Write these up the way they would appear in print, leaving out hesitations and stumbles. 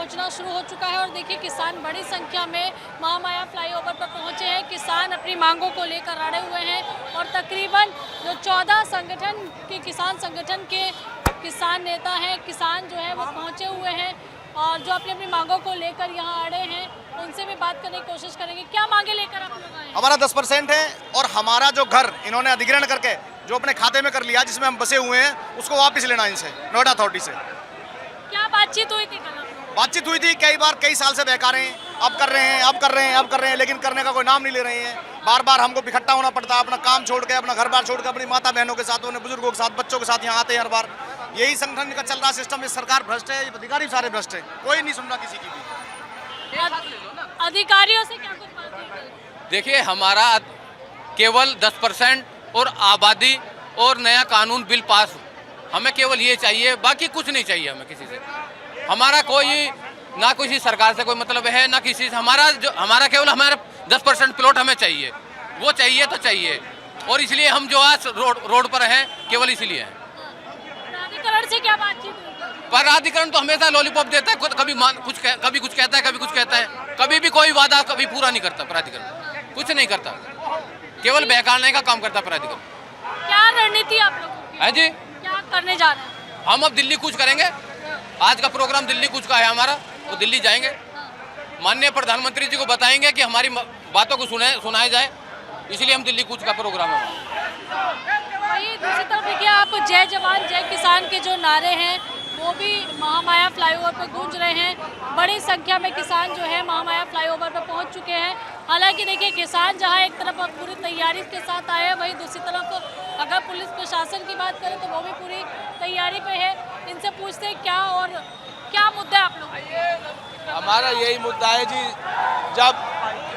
पहुंचना शुरू हो चुका है और देखिए किसान बड़ी संख्या में महामाया फ्लाईओवर पर पहुंचे हैं। किसान अपनी मांगों को लेकर अड़े हुए हैं और तकरीबन जो 14 संगठन के किसान संगठन के किसान नेता हैं, किसान जो है वो पहुंचे हुए हैं और जो अपनी अपनी मांगों को लेकर यहाँ अड़े हैं, उनसे भी बात करने की कोशिश करेंगे। क्या मांगे लेकर आप लोग आए? हमारा 10% है और हमारा जो घर इन्होंने अधिग्रहण करके जो अपने खाते में कर लिया, जिसमें हम बसे हुए हैं, उसको वापस लेना इनसे, नोएडा अथॉरिटी से। क्या बातचीत हुई थी? बातचीत हुई थी कई बार, कई साल से बहका रहे हैं, अब कर रहे हैं, अब कर रहे हैं, अब कर रहे हैं, लेकिन करने का कोई नाम नहीं ले रहे हैं। बार बार हमको इकट्ठा होना पड़ता है, अपना काम छोड़ के, अपना घर बार छोड़ के, अपनी माता बहनों के साथ, अपने बुजुर्गों के साथ, बच्चों के साथ यहाँ आते हैं हर बार। यही संगठन का चल रहा सिस्टम। ये सरकार भ्रष्ट है, अधिकारी सारे भ्रष्ट है, कोई नहीं सुन रहा किसी की भी। अधिकारियों से क्या कुछ बात हुई? देखिए, हमारा केवल 10% और आबादी और नया कानून बिल पास, हमें केवल ये चाहिए, बाकी कुछ नहीं चाहिए हमें किसी से। हमारा कोई ना किसी सरकार से कोई मतलब है ना किसी से। हमारा केवल हमारा 10% प्लॉट हमें चाहिए, वो चाहिए तो चाहिए, और इसलिए हम जो आज रोड पर हैं केवल इसलिए हैं। प्राधिकरण से क्या बातचीत हुई? प्राधिकरण तो हमेशा लॉलीपॉप देता है, कभी कुछ कहता है, कभी कुछ कहता है, कभी भी कोई वादा कभी पूरा नहीं करता प्राधिकरण, कुछ नहीं करता, केवल बहकाने का काम करता प्राधिकरण। क्या रणनीति आप लोगों की है जी? क्या करने जा रहे हैं? हम अब दिल्ली कूच करेंगे। आज का प्रोग्राम दिल्ली कूच का है हमारा, तो दिल्ली जाएंगे, माननीय प्रधानमंत्री जी को बताएंगे कि हमारी बातों को सुनाया जाए, इसलिए हम दिल्ली कूच का प्रोग्राम है। वही दूसरी तरफ देखिए आप, जय जवान जय किसान के जो नारे हैं वो भी महामाया फ्लाईओवर पर गूंज रहे हैं। बड़ी संख्या में किसान जो है महामाया फ्लाईओवर पर पहुंच चुके हैं। हालांकि देखिए किसान जहां एक तरफ पूरी तैयारी के साथ आए हैं, वहीं दूसरी तरफ अगर पुलिस प्रशासन की बात करें तो वो भी पूरी तैयारी पे है। इनसे पूछते हैं क्या मुद्दा है आप लोग? हमारा यही मुद्दा है जी, जब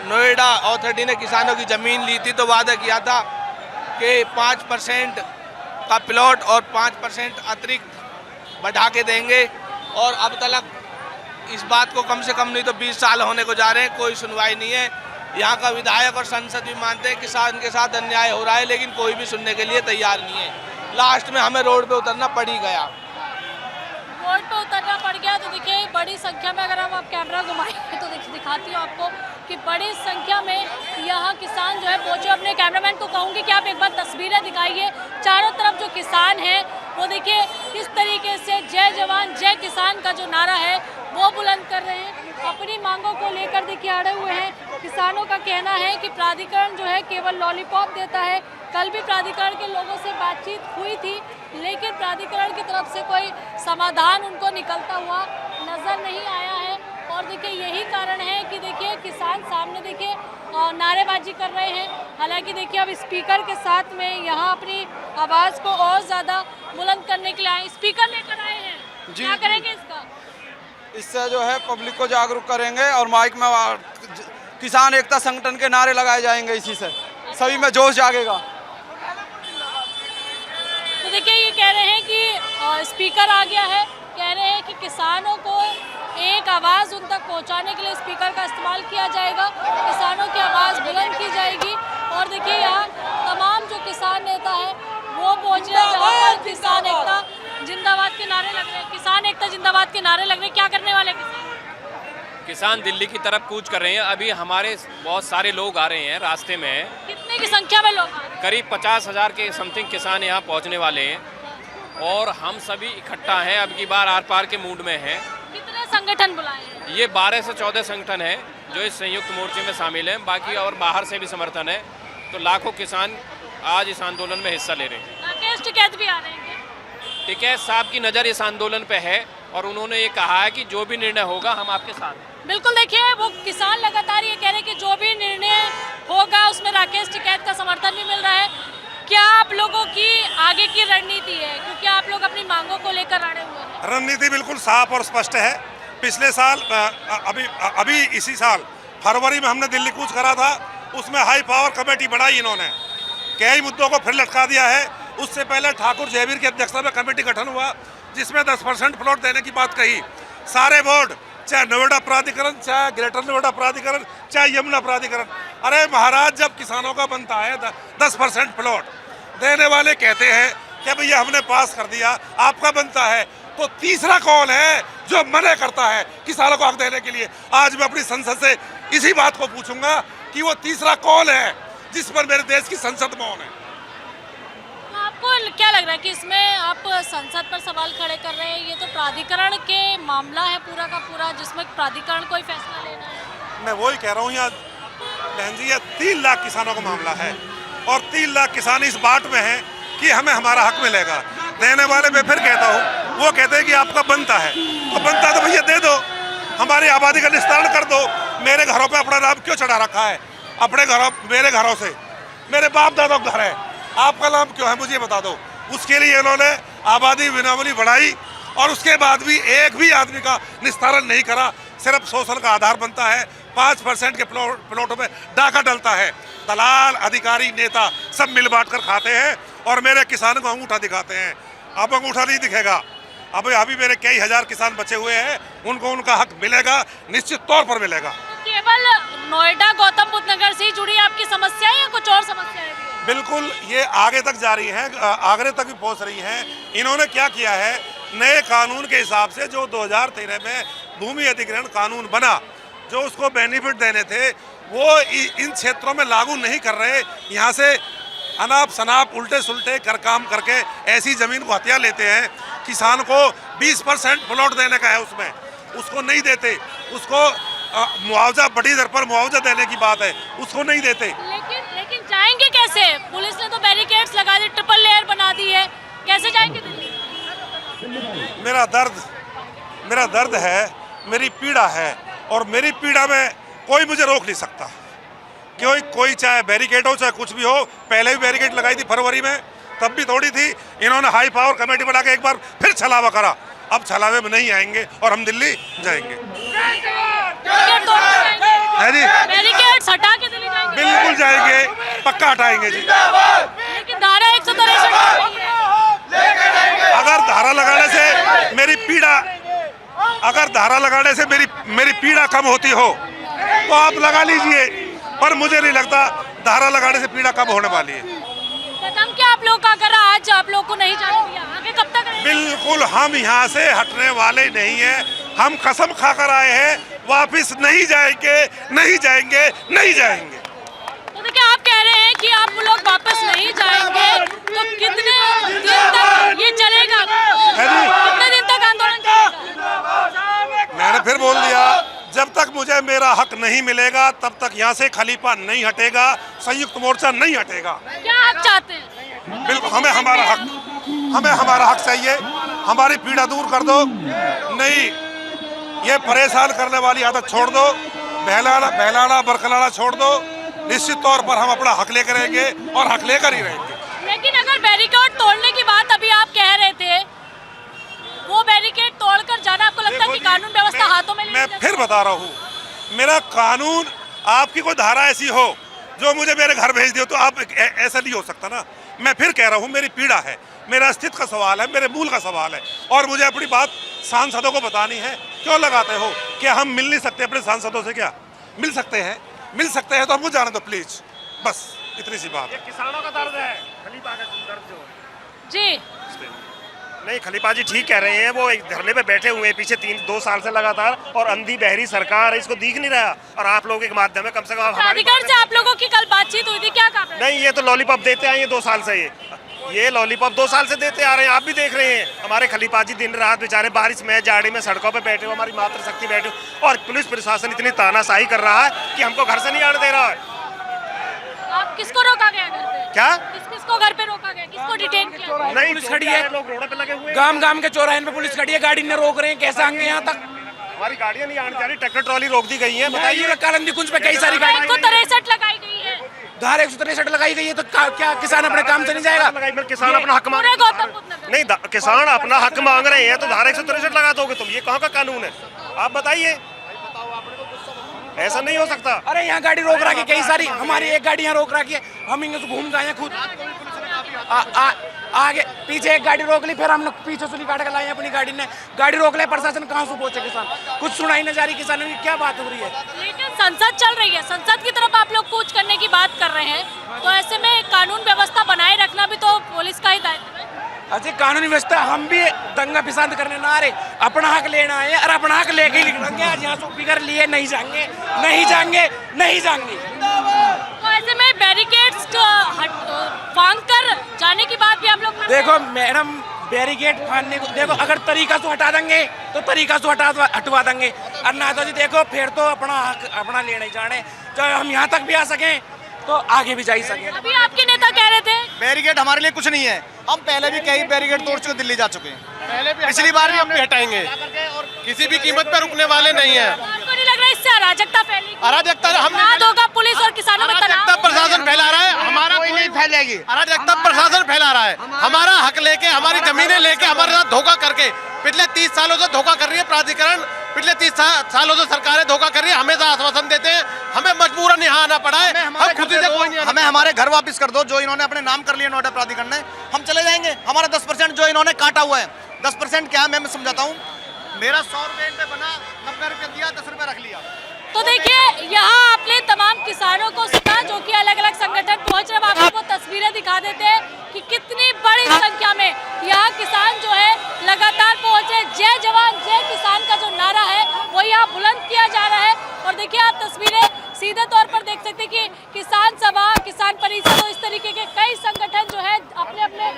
नोएडा अथॉरिटी ने किसानों की ज़मीन ली थी तो वादा किया था कि 5% का प्लॉट और 5% अतिरिक्त बढ़ा के देंगे, और अब तक इस बात को कम से कम नहीं तो 20 साल होने को जा रहे हैं, कोई सुनवाई नहीं है। यहाँ का विधायक और संसद भी मानते हैं किसान के साथ अन्याय हो रहा है, लेकिन कोई भी सुनने के लिए तैयार नहीं है। लास्ट में हमें रोड पे उतरना पड़ ही गया। रोड पे उतरना पड़ गया तो देखिए बड़ी संख्या में, अगर हम आप कैमरा घुमाएंगे तो दिखाती हूँ आपको कि बड़ी संख्या में यहाँ किसान जो है पहुँचे। अपने कैमरामैन को कहूँगी कि आप एक बार तस्वीरें दिखाइए। चारों तरफ जो किसान हैं वो देखिए किस तरीके से जय जवान जय किसान का जो नारा है वो बुलंद कर रहे हैं। अपनी मांगों को लेकर देखिए अड़े हुए हैं। किसानों का कहना है कि प्राधिकरण जो है केवल लॉलीपॉप देता है। कल भी प्राधिकरण के लोगों से बातचीत हुई थी, लेकिन प्राधिकरण की तरफ से कोई समाधान उनको निकलता हुआ नज़र नहीं आया है। और देखिए यही कारण है कि देखिए किसान सामने देखिए नारेबाजी कर रहे हैं। हालांकि देखिए अब स्पीकर के साथ में यहाँ अपनी आवाज़ को और ज़्यादा बुलंद करने के लिए आए, स्पीकर लेकर आए हैं। क्या करेंगे इसका? इससे जो है पब्लिक को जागरूक करेंगे और माइक में किसान एकता संगठन के नारे लगाए जाएंगे, इसी से सभी में जोश जागेगा। तो देखिए ये कह रहे हैं कि स्पीकर आ गया है, कह रहे हैं कि किसानों को एक आवाज़ उन तक पहुंचाने के लिए स्पीकर का इस्तेमाल किया जाएगा, किसानों की आवाज़ बुलंद की जाएगी। और देखिए यहाँ तमाम जो किसान नेता है वो पहुँच रहे हैं, जहाँ पर किसान एकता जिंदाबाद के नारे लग रहे हैं, किसान एकता जिंदाबाद के नारे लग रहे हैं। क्या करने वाले किसान दिल्ली की तरफ कूच कर रहे हैं। अभी हमारे बहुत सारे लोग आ रहे हैं, रास्ते में हैं। कितने की संख्या में लोग आ रहे हैं? करीब 50,000 के समथिंग किसान यहाँ पहुँचने वाले हैं और हम सभी इकट्ठा हैं, अब की बार आर पार के मूड में हैं। कितने संगठन बुलाए हैं? ये 12 से 14 संगठन हैं जो इस संयुक्त मोर्चे में शामिल हैं, बाकी और बाहर से भी समर्थन है। तो लाखों किसान आज इस आंदोलन में हिस्सा ले रहे हैं। राकेश टिकैत भी आ रहे हैं। टिकैत साहब की नज़र इस आंदोलन पे है और उन्होंने ये कहा है कि जो भी निर्णय होगा हम आपके साथ हैं। बिल्कुल, देखिए वो किसान लगातार ये कह रहे हैं कि जो भी निर्णय होगा उसमें राकेश टिकैत का समर्थन भी मिल रहा है। क्या आप लोगों की आगे की रणनीति है, क्योंकि आप लोग अपनी मांगों को लेकर अड़े हुए हैं? रणनीति बिल्कुल साफ और स्पष्ट है। पिछले साल अभी इसी साल फरवरी में हमने दिल्ली कूच करा था, उसमें हाई पावर कमेटी बनाई इन्होंने, कई मुद्दों को फिर लटका दिया है। उससे पहले ठाकुर जयवीर की अध्यक्षता में कमेटी गठन हुआ जिसमें 10% प्लॉट देने की बात कही। सारे बोर्ड, चाहे नोएडा प्राधिकरण, चाहे ग्रेटर नोएडा प्राधिकरण, चाहे यमुना प्राधिकरण, अरे महाराज जब किसानों का बनता है 10% प्लॉट, देने वाले कहते हैं कि भैया हमने पास कर दिया, आपका बनता है, तो तीसरा कौन है जो मना करता है किसानों को हक देने के लिए? आज मैं अपनी संसद से इसी बात को पूछूंगा कि वो तीसरा कौन है जिस पर मेरे देश की संसद मौन है। तो आपको क्या लग रहा है कि इसमें आप संसद पर सवाल खड़े कर रहे हैं? ये तो प्राधिकरण के मामला है पूरा का पूरा, जिसमें प्राधिकरण कोई फैसला लेना है। मैं वही कह रहा हूँ यहाँ बहन जी, ये 3 लाख किसानों का मामला है और 3 लाख किसान इस बाट में हैं कि हमें हमारा हक मिलेगा। देने वाले मैं फिर कहता हूँ, वो कहते हैं कि आपका बनता है, तो बनता तो भैया दे दो, हमारी आबादी का निस्तारण कर दो। मेरे घरों पे अपना नाम क्यों चढ़ा रखा है? अपने घरों, मेरे घरों से मेरे बाप दादा का घर है, आपका नाम क्यों है मुझे बता दो। उसके लिए इन्होंने आबादी विनामूली बढ़ाई और उसके बाद भी एक भी आदमी का निस्तारण नहीं करा। सिर्फ शोषण का आधार बनता है, 5% के प्लॉटों में डाका डलता है। दलाल, अधिकारी, नेता सब मिल बांट कर खाते हैं और मेरे किसानों को अंगूठा दिखाते हैं। अब अंगूठा नहीं दिखेगा। अब अभी मेरे कई हजार किसान बचे हुए हैं, उनको उनका हक मिलेगा, निश्चित तौर पर मिलेगा। केवल नोएडा गौतम बुद्ध नगर से ही जुड़ी आपकी समस्या है या कुछ और समस्याएं भी हैं? बिल्कुल, ये आगे तक जा रही हैं, आगरे तक भी पहुंच रही हैं। इन्होंने क्या किया है, नए कानून के हिसाब से जो 2013 में भूमि अधिग्रहण कानून बना, जो उसको बेनिफिट देने थे, वो इन क्षेत्रों में लागू नहीं कर रहे। यहाँ से अनाप शनाप उल्टे सुल्टे कर काम करके ऐसी ज़मीन को हथिया लेते हैं। किसान को 20% प्लॉट देने का है, उसमें उसको नहीं देते। उसको मुआवजा, बड़ी दर पर मुआवजा देने की बात है, उसको नहीं देते। लेकिन जाएंगे कैसे? पुलिस ने तो बैरिकेड्स लगा दी, ट्रिपल लेयर बना दी है, कैसे जाएंगे दिल्ली? मेरा दर्द है, मेरी पीड़ा है और मेरी पीड़ा में कोई मुझे रोक नहीं सकता। कोई चाहे बैरिकेड हो चाहे कुछ भी हो, पहले भी बैरिकेड लगाई थी फरवरी में, तब भी तोड़ी थी। इन्होंने हाई पावर कमेटी बना के एक बार फिर छलावा करा। अब छलावे में नहीं आएंगे और हम दिल्ली जाएंगे। है जी, बैरिकेड्स हटा के दिल्ली जाएंगे? बिल्कुल जाएंगे, पक्का हटाएंगे जी। लेकिन धारा 163 अगर धारा लगाने से मेरी पीड़ा, अगर धारा लगाने से मेरी पीड़ा कम होती हो तो आप लगा लीजिए, पर मुझे नहीं लगता धारा लगाने से पीड़ा कम होने वाली है। कदम क्या आप लोग का करा? आज आप लोग को नहीं जाने दिया, आगे कब तक रहेंगे? बिल्कुल, हम यहाँ से हटने वाले नहीं हैं। हम कसम खाकर आए हैं, वापिस नहीं जाएंगे, नहीं जाएंगे, नहीं जाएंगे। तो देखिए, आप कह रहे हैं कि आप लोग वापस नहीं जाएंगे, तो कितने दिन तक ये चलेगा? कितने दिन तक आंदोलन चलेगा? मैंने फिर बोल दिया, जब तक मुझे मेरा हक नहीं मिलेगा तब तक यहाँ से खलीफा नहीं हटेगा, संयुक्त मोर्चा नहीं हटेगा। क्या आप चाहते हैं? बिल्कुल, हमें हमारा हक चाहिए। हमारी पीड़ा दूर कर दो। नहीं, ये परेशान करने वाली आदत छोड़ दो, बहलाना बरकलाना छोड़ दो। निश्चित तौर पर हम अपना हक लेकर रहेंगे और हक लेकर ही रहेंगे। लेकिन अगर बैरिकेड तोड़ने की बात अभी आप कह रहे थे, वो बैरिकेड तोड़कर जाना, आपको लगता है कि कानून व्यवस्था हाथों में? मैं फिर बता रहा हूँ, मेरा कानून, आपकी कोई धारा ऐसी हो जो मुझे मेरे घर भेज दियो, तो आप ऐसा नहीं हो सकता ना। मैं फिर कह रहा हूँ, मेरी पीड़ा है, मेरा अस्तित्व का सवाल है, मेरे मूल का सवाल है और मुझे अपनी बात सांसदों को बतानी है। क्यों लगाते हो? क्या हम मिल नहीं सकते अपने सांसदों से? क्या मिल सकते हैं तो हमको जाने दो प्लीज, बस इतनी सी बात है। किसानों का दर्द है, खलीफा का दर्द जो है जी। नहीं, खलीफा जी ठीक कह रहे हैं। वो एक धरने पे बैठे हुए हैं पीछे 3-2 साल से लगातार, और अंधी बहरी सरकार है, इसको दिख नहीं रहा। और आप लोगों के माध्यम में कम से कम प्राधिकरण से आप लोगों की कल बातचीत हुई थी, क्या कहा? नहीं, ये तो लॉलीपॉप देते आए हैं 2 साल से। ये लॉलीपॉप 2 साल से देते आ रहे हैं, आप भी देख रहे हैं। हमारे खलीफा जी दिन रात बेचारे बारिश में, जाड़े में सड़कों पे बैठे हो, हमारी मातृशक्ति बैठे हो, और पुलिस प्रशासन इतनी तानाशाही कर रहा है कि हमको घर से नहीं आने दे रहा है। आप किसको रोका गया घर पे? क्या किसको घर पे रोका गया? किसको डिटेन किया? नहीं, पुलिस खड़ी है, लोग रोड पे लगे हुए हैं। गांव के चौराहे पे पुलिस खड़ी है, गाड़ी ने रोक रहे हैं। कैसे आएंगे यहाँ तक? हमारी गाड़ियाँ नहीं आने जा रही, ट्रैक्टर ट्रॉली रोक दी गई है। बताइए, कालंदी कुंज पे कई सारी गाड़ी 163 लगाई गई है, धारा 163 लगाई गई है, तो क्या किसान अपने काम से नहीं जाएगा? किसान अपना हक मांग, गौतम बुद्ध नगर नहीं, किसान अपना हक मांग रहे हैं तो धारा 163 लगा दोगे तुम? ये कहाँ का कानून है? आप बताइए, ऐसा नहीं हो सकता। अरे यहाँ गाड़ी रोक रखी कई सारी, हमारी एक गाड़ी यहाँ रोक रखी है, हम इनसे घूम गए हैं खुद। आगे पीछे एक गाड़ी रोक ली, फिर हम लोग पीछे से निकाल के लाए अपनी गाड़ी ने। गाड़ी रोक ले, प्रशासन कहाँ से पहुंचे? किसान कुछ सुनाई न जा रही, किसानों की क्या बात हो रही है? लेकिन संसद चल रही है, संसद की तरफ आप लोग कूच करने की बात कर रहे हैं, तो ऐसे में कानून व्यवस्था बनाए रखना भी तो पुलिस का ही दायित्व है। अच्छी कानूनी व्यवस्था, हम भी दंगा फिसाद करने ना आ रहे, अपना हक लेना है और अपना हक लेके ही निकलेंगे। आज यहाँ स्पीकर लिए नहीं जाएंगे, नहीं जाएंगे, नहीं जाएंगे। तो ऐसे में बैरिकेड्स फांग कर जाने की बात भी आप लोग देखो मैडम, बैरिकेड फाड़ने को देखो, अगर तरीका से हटा देंगे तो तरीका से हटवा देंगे, और ना तो जी देखो फिर तो अपना हक अपना लेना ही जाने, चाहे हम यहाँ तक भी आ सकें तो आगे भी जा ही सकें। अभी आपके नेता कह रहे थे बैरिकेड हमारे लिए कुछ नहीं है, हम पहले भी कई बैरिकेड तोड़ चुके दिल्ली जा चुके हैं, पिछली बार भी हम भी हटाएंगे, किसी भी कीमत पर रुकने वाले नहीं है। आपको नहीं लग रहा इससे अराजकता फैलेगी? अराजकता विवाद होगा, पुलिस और किसानों में अराजकता तनाव प्रशासन फैला रहा है, हमारा कोई नहीं फैलेगी। अराजकता प्रशासन फैला रहा है, हमारा हक लेके, हमारी जमीनें लेके, हमारे साथ धोखा करके पिछले 30 सालों से धोखा कर रही है प्राधिकरण, पिछले 30 सालों से सरकारें धोखा कर रही है, हमेशा आश्वासन देते हैं, हमें मजबूरन यहाँ आना पड़ा है, हम खुद ही से कोई नहीं, हमें हमारे घर वापस कर दो जो इन्होंने अपने नाम कर लिया नोएडा प्राधिकरण ने, हम चले जाएंगे। हमारा 10% जो इन्होंने काटा हुआ है, 10% क्या है मैं समझाता हूँ, मेरा 100 रुपये इन पे बना, 90 रुपये दिया, 10 रुपये रख लिया। तो देखिए यहाँ आपने तमाम किसानों को सुना जो कि अलग अलग संगठन पहुंच रहे हैं। आप आपको तस्वीरें दिखा देते हैं कि कितनी बड़ी संख्या में यहाँ किसान जो है लगातार पहुंचे। जय जवान जय किसान का जो नारा है वो यहाँ बुलंद किया जा रहा है। और देखिए आप तस्वीरें सीधे तौर पर देख सकते हैं कि किसान सभा, किसान परिषद और इस तरीके के कई संगठन जो है अपने अपने,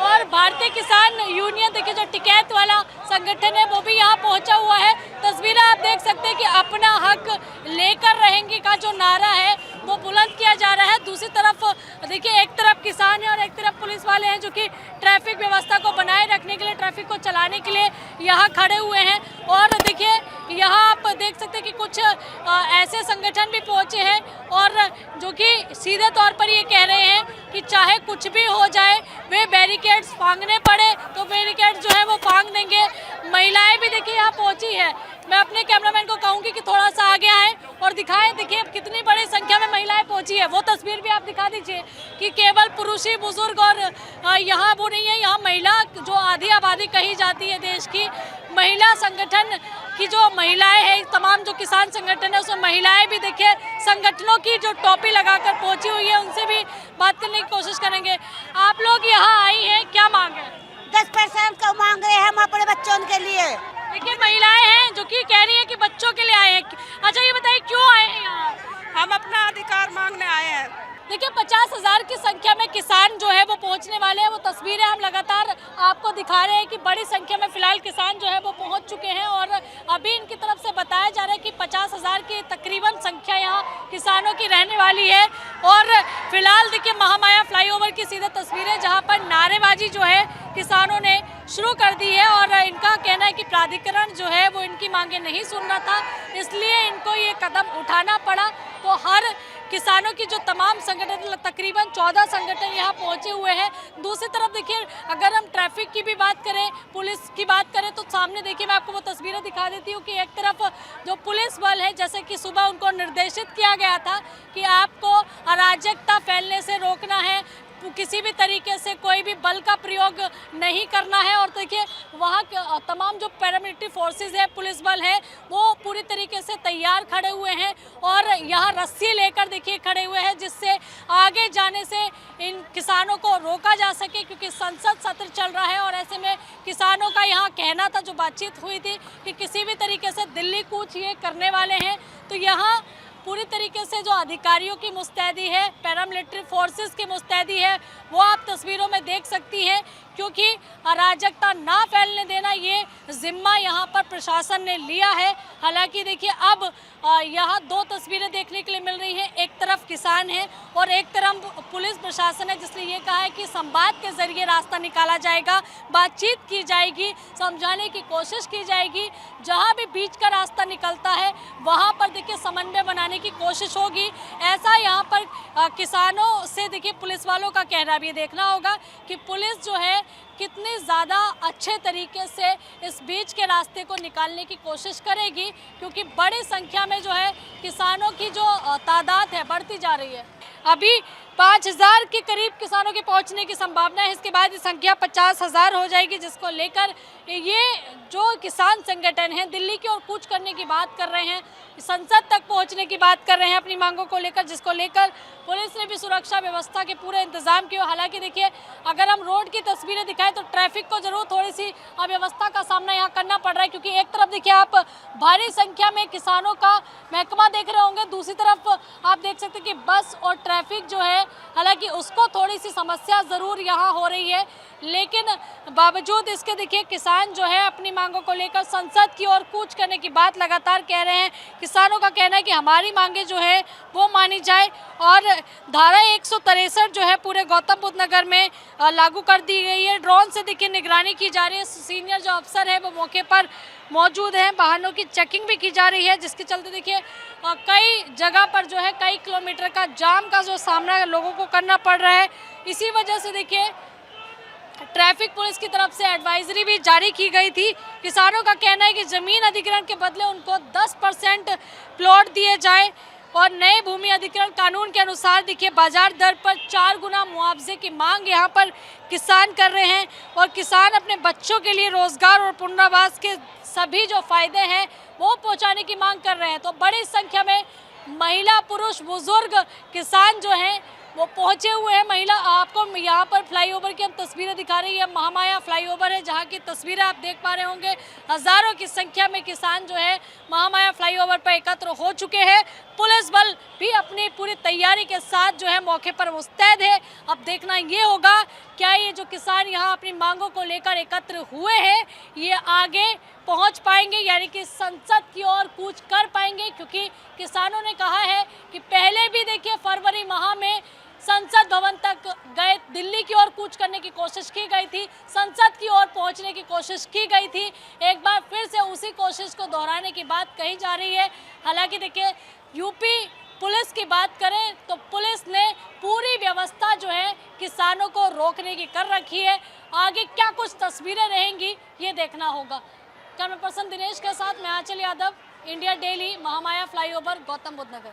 और भारतीय किसान यूनियन देखिए जो टिकैत वाला संगठन है वो भी यहाँ पहुंचा हुआ है। तस्वीरें आप देख सकते हैं कि अपना हक लेकर रहेंगे का जो नारा है वो बुलंद किया जा रहा है। दूसरी तरफ देखिए एक तरफ किसान है और एक तरफ पुलिस वाले हैं जो कि ट्रैफिक व्यवस्था को बनाए रखने के लिए, ट्रैफिक को चलाने के लिए यहाँ खड़े हुए हैं। और देखिए यहाँ आप देख सकते हैं कि कुछ ऐसे संगठन भी पहुँचे हैं और जो कि सीधे तौर पर ये कह रहे हैं कि चाहे कुछ भी हो जाए, वे बैरिकेड्स फांगने पड़े तो बैरिकेड जो है वो फांग देंगे। महिलाएं भी देखिए यहाँ पहुँची है। मैं अपने कैमरामैन को कहूँगी कि थोड़ा सा आगे आए और दिखाएं, देखिए कितनी बड़ी संख्या में महिलाएं पहुँची है। वो तस्वीर भी आप दिखा दीजिए कि केवल पुरुष ही बुजुर्ग और यहाँ वो नहीं है, यहाँ महिला जो आधी आबादी कही जाती है देश की, महिला संगठन की जो महिलाएं हैं, तमाम जो किसान संगठन है उसमें महिलाएं भी देखिए संगठनों की जो टोपी लगाकर पहुंची हुई है, उनसे भी बात करने की कोशिश करेंगे। आप लोग यहाँ आई हैं, क्या मांग है? 10% का मांग रहे हैं हम अपने बच्चों के लिए। देखिए महिलाएं हैं जो कि कह रही है कि बच्चों के लिए आए हैं। अच्छा ये बताइए क्यों आए हैं यहाँ? हम अपना अधिकार मांगने आए हैं। देखिए 50,000 की संख्या में किसान जो है वो पहुंचने वाले हैं। वो तस्वीरें हम लगातार आपको दिखा रहे हैं कि बड़ी संख्या में फिलहाल किसान जो है वो पहुंच चुके हैं और अभी इनकी तरफ से बताया जा रहा है कि 50,000 की तकरीबन संख्या यहाँ किसानों की रहने वाली है। और फिलहाल देखिए महामाया फ्लाईओवर की सीधे तस्वीरें जहाँ पर नारेबाजी जो है किसानों ने शुरू कर दी है और इनका कहना है कि प्राधिकरण जो है वो इनकी मांगे नहीं सुन रहा था, इसलिए इनको ये कदम उठाना पड़ा। तो हर किसानों की जो तमाम संगठन, तकरीबन 14 संगठन यहाँ पहुँचे हुए हैं। दूसरी तरफ देखिए अगर हम ट्रैफिक की भी बात करें, पुलिस की बात करें तो सामने देखिए मैं आपको वो तस्वीरें दिखा देती हूँ कि एक तरफ जो पुलिस बल है, जैसे कि सुबह उनको निर्देशित किया गया था कि आपको अराजकता फैलने से रोकना है, किसी भी तरीके से कोई भी बल का प्रयोग नहीं करना है। और देखिए वहाँ तमाम जो पैरामिलिट्री फोर्सेस है, पुलिस बल है, वो पूरी तरीके से तैयार खड़े हुए हैं और यहाँ रस्सी लेकर देखिए खड़े हुए हैं जिससे आगे जाने से इन किसानों को रोका जा सके, क्योंकि संसद सत्र चल रहा है। और ऐसे में किसानों का यहाँ कहना था, जो बातचीत हुई थी, कि किसी भी तरीके से दिल्ली कूच ये करने वाले हैं। तो यहाँ पूरी तरीके से जो अधिकारियों की मुस्तैदी है, पैरामिलिट्री फोर्सेस की मुस्तैदी है, वो आप तस्वीरों में देख सकती हैं, क्योंकि अराजकता ना फैलने देना ये जिम्मा यहाँ पर प्रशासन ने लिया है। हालांकि देखिए अब यहाँ दो तस्वीरें देखने के लिए मिल रही हैं, एक तरफ किसान है और एक तरफ पुलिस प्रशासन है, जिसने ये कहा है कि संवाद के जरिए रास्ता निकाला जाएगा, बातचीत की जाएगी, समझाने की कोशिश की जाएगी। जहाँ भी बीच का रास्ता निकलता है वहाँ पर देखिए समन्वय बनाने की कोशिश होगी। ऐसा यहाँ पर किसानों से देखिए पुलिस वालों का कहना भी देखना होगा कि पुलिस जो है कितनी ज़्यादा अच्छे तरीके से इस बीच के रास्ते को निकालने की कोशिश करेगी, क्योंकि बड़ी संख्या में जो है किसानों की जो तादाद है बढ़ती जा रही है। अभी 5,000 के करीब किसानों के पहुंचने की संभावना है। इसके बाद संख्या 50,000 हो जाएगी, जिसको लेकर ये जो किसान संगठन हैं दिल्ली की ओर कूच करने की बात कर रहे हैं, संसद तक पहुंचने की बात कर रहे हैं अपनी मांगों को लेकर, जिसको लेकर पुलिस ने भी सुरक्षा व्यवस्था के पूरे इंतजाम किए। हालांकि देखिए, अगर हम रोड की तस्वीरें दिखाएं तो ट्रैफिक को जरूर थोड़ी सी अव्यवस्था का सामना यहाँ करना पड़ रहा है, क्योंकि एक तरफ देखिए आप भारी संख्या में किसानों का महकमा देख रहे होंगे, दूसरी तरफ आप देख सकते हैं कि बस और ट्रैफिक जो है, हालांकि उसको थोड़ी सी समस्या ज़रूर यहाँ हो रही है, लेकिन बावजूद इसके देखिए किसान जो है अपनी मांगों को लेकर संसद की ओर कूच करने की बात लगातार कह रहे हैं। किसानों का कहना है कि हमारी मांगे जो है वो मानी जाए और धारा 163 जो है पूरे गौतम बुद्ध नगर में लागू कर दी गई है। ड्रोन से देखिए निगरानी की जा रही है, सीनियर जो अफसर है वो मौके पर मौजूद हैं, वाहनों की चेकिंग भी की जा रही है, जिसके चलते देखिए कई जगह पर जो है कई किलोमीटर का जाम का जो सामना लोगों को करना पड़ रहा है। इसी वजह से देखिए ट्रैफिक पुलिस की तरफ से एडवाइजरी भी जारी की गई थी। किसानों का कहना है कि जमीन अधिग्रहण के बदले उनको 10% प्लॉट दिए जाए और नए भूमि अधिग्रहण कानून के अनुसार देखिए बाजार दर पर 4 गुना मुआवजे की मांग यहाँ पर किसान कर रहे हैं और किसान अपने बच्चों के लिए रोजगार और पुनर्वास के सभी जो फायदे हैं वो पहुँचाने की मांग कर रहे हैं। तो बड़ी संख्या में महिला, पुरुष, बुजुर्ग किसान जो हैं वो पहुंचे हुए हैं। महिला, आपको यहाँ पर फ्लाईओवर की हम तस्वीरें दिखा रही है, महामाया फ्लाईओवर है जहाँ की तस्वीरें आप देख पा रहे होंगे। हजारों की संख्या में किसान जो है महामाया फ्लाईओवर पर एकत्र हो चुके हैं। पुलिस बल भी अपनी पूरी तैयारी के साथ जो है मौके पर मुस्तैद है। अब देखना ये होगा क्या ये जो किसान यहाँ अपनी मांगों को लेकर एकत्र हुए हैं ये आगे पहुँच पाएंगे, यानी कि संसद की ओर कूच कर पाएंगे, क्योंकि किसानों ने कहा है कि पहले भी देखिए फरवरी माह में संसद भवन तक गए, दिल्ली की ओर कूच करने की कोशिश की गई थी, संसद की ओर पहुंचने की कोशिश की गई थी। एक बार फिर से उसी कोशिश को दोहराने की बात कही जा रही है। हालांकि देखिए यूपी पुलिस की बात करें तो पुलिस ने पूरी व्यवस्था जो है किसानों को रोकने की कर रखी है। आगे क्या कुछ तस्वीरें रहेंगी ये देखना होगा। कैमरा पर्सन दिनेश के साथ मैं Aanchal Yadav, India Daily, Mahamaya flyover, Gautam Buddh नगर।